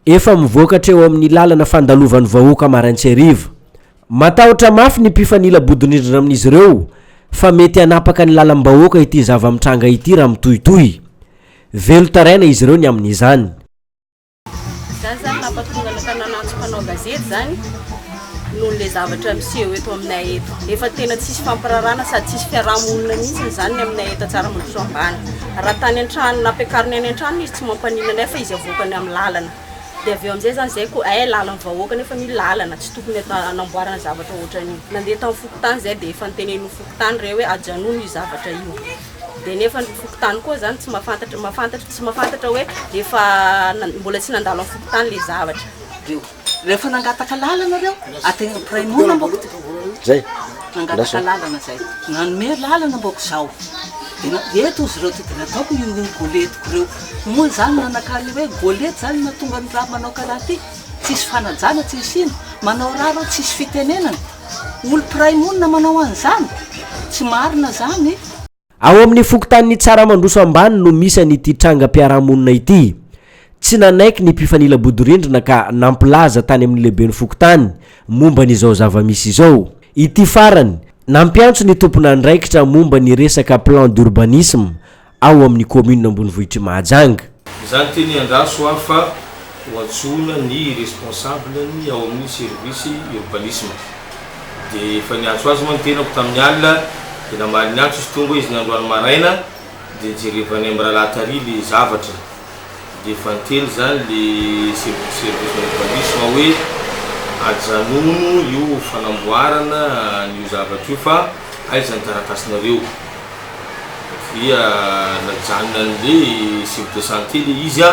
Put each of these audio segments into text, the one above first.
efa mivoaka treo amin'ny lalana fandalovan'ny vahoaka Marantseriva. Matahotra mafy ny mpifanila bodin'indrina amin'izy ireo fa mety hanapaka ny lalam-bahoaka ity zava-mitranga ity raha mitohitohy. Velo taraina izy ireo ny amin'izany. Zany nampatonga tanànantsika panao gazety zany noho le zavatra miseho eto aminay eto. Efa tena tsisy fampararana sady tsisy fiarahamonina mihitsy zany aminay eto Tsaramadroso ambany. Raha tany an-trano napiakariny any an-trano izy tsy mampanina nefa izy avokany amin'ny lalana. De avy eo am'zay zany zay ko lalan'ny vahoaka nefa mila lalana tsy tokony anamboarana zavatra ohatrany. Nandeha tamin'ny fokotany zay de efa nitenen'ny fokotany reo hoe ajanono io zavatra io. De nefa ny fokotany koa zany tsy mafantatra hoe efa mbola tsy nandalo amin'ny fokotany le zavatra. Rehefa nangataka lalana reo ategna praimona mboko zay nangataka lalana zay nanome lalana mboko zao eto izy reo tena ataoko io goletiko reo moa zany nanakaly hoe golety zany mahatonga ny raha manao karaha ty tsisy fanajana tsisy ino manao raha reo tsisy fitenenana olo praimona manao an'izany tsy marina zany. Ao amin'ny fokotanin'ny Tsaramandroso ambany no misy an'ity trangam-piarahamonina ity. Tsy nanaiky ny mpifanila bodorindrina ka nampilaza tany amin'ny lehiben'ny fokotany momba n'izao zava-misy izao. Ity farany nampiantso ny tompona andraikitra momba ny resaka plan d'urbanisme ao amin'ny commune Ambonivohitra Mahajanga. Zany teny andraso fa hoantsona ny responsable ny ao amin'ny service urbanisme. De efa niantso azy moa tenako tamin'ny alina de namaly niantso izy tonga izy ny androany maraina de jerevany amin'ny rahatary le zavatra. De fantely zany le service urbanisme hoe ajanono io fanamboarana io zavatra io fa aizany taratasinareo. Dia najanona an'le civique de santé le izy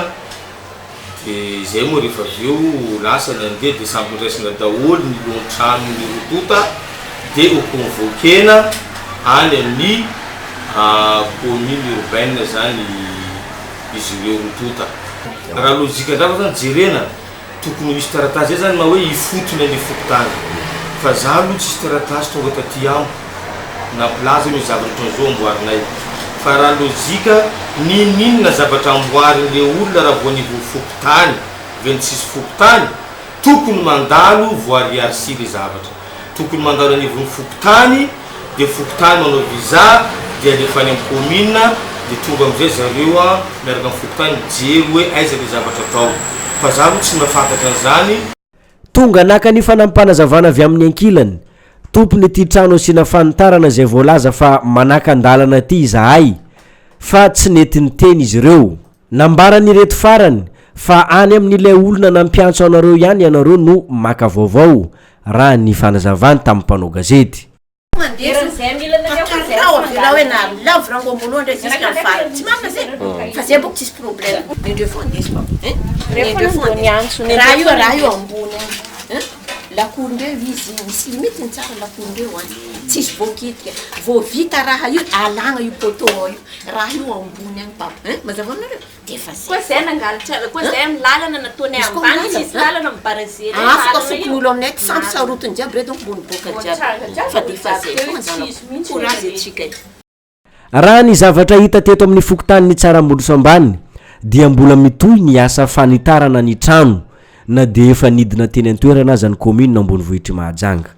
de zay moa rehefa aveo lasa nandeha de samby niraisina daholo ny lohan-trano ny rotota de ho convoquena any amin'ny commune urbaine zany izy ireo rotota. Raha lojika ndrava zany jerena tokony misy taratasy zay zany ma hoe ifotony any fokotany fa za aloha tsisy taratasy tonga taty ambo na plaza misy zavatra zao amboarinay fa raha lojika ninona zavatra amboarin'le olona raha voanivo fokotany veny tsisy fokotany tokony mandalo voariary sy le zavatra tokony mandalo anivon'ny fokotany de fokotany manao visa de alefa any amin'ny commune de tonga am'izay zareo miaraka amin'ny fokotany jery hoe aiza le zavatra atao fa za aloha tsy mahafantatra an'izany. Tonga naka ny fanampanazavana avy amin'ny ankilany tompony ity trano asiana fanitarana zay voalaza fa manaka andalana ty izahay fa tsy nety niteny izy ireo. Nambarany reto farany fa any amin'ilay olona nampiantso anareo ihany ianareo no maka vaovao raha ny fanazavany tamin'ny mpanao gazety. Lakondreo izy misy limite tsara lakondreo tsisy vokitika voavita raha io alagna io poteau io raha io ambony agny papa mazava anareo de fa Koa zay nangalatra koa zay amin'ny lalana nataony ambany tsisy lalana mibarazely afaka fokon'olo aminay sampy sarotiny jiaby reto ambony boka jiaby fa de fa zay courage atsika raha ny zavatra hita teto amin'ny fokotanin'ny Tsarambondroso ambany dia mbola mitohy ny asa fanitarana ny trano na de efa nidina teny an-toerana aza ny commune Ambonivohitra Mahajanga.